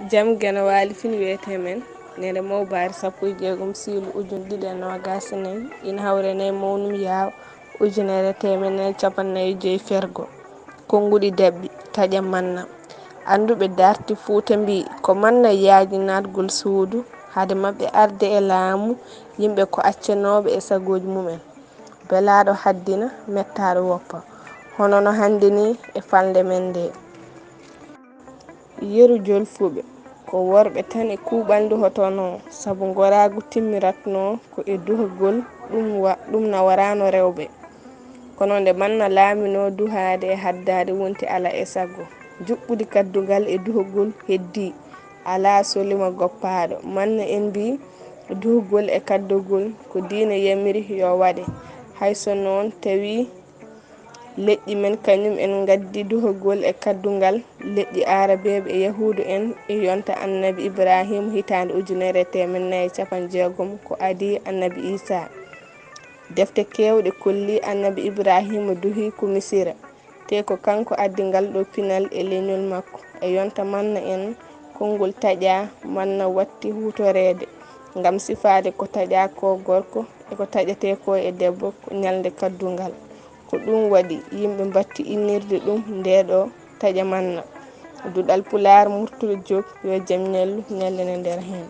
Jam gene wali fini wiyete men nede mawbare 16 siilu ujune ɗiɗi e nogas e nayyi ina hawrene mawnum yaw ujunere temenere capannayyi joyyi fergo konguɗi dabɓi taƴa manna anduɓe darti Fouta mbi ko manna yaaji natgol suudu hade mabɓe arde e laamu yimɓe ko accanoɓe e sagoji mumen beelaɗo haddina mettaɗo woppa hono no hande ni e falde men nde yeru jolfuɓe ko worɓe tan e kuɓandu hotono saabu goragu timmiratno ko e duhugol ɗum na warano rewɓe kono nde manna laamino duhade e haddade wonti ala e sago juɓɓudi kaddugal e duhugol heddi ala solima goppaɗo manna en mbi duhugol e kaddugol ko diina yamiri yo waɗe hayso noon tawi leƴƴi men kañum en gaddi duhugol e kaddugal leƴƴi arabeɓe e yahudu en e yonta annabi Ibrahima hitande 1460 ko aadi annabi Isa defte kewɗe kolli annabi Ibrahima duhi ko Misira te ko kanko addi ngal ɗo pinal e leñol makko e yonta manna en konngol taƴa manna watti hutorede ngam sifade ko taƴa ko gorko e ko taƴete ko e debbo ko ñalde kaddungal ko ɗum waɗi yimɓe batti innirde ɗum ndeɗo taƴa manna duɗal Pulaar murtude joog yo jaam ñallu ñallene nder hen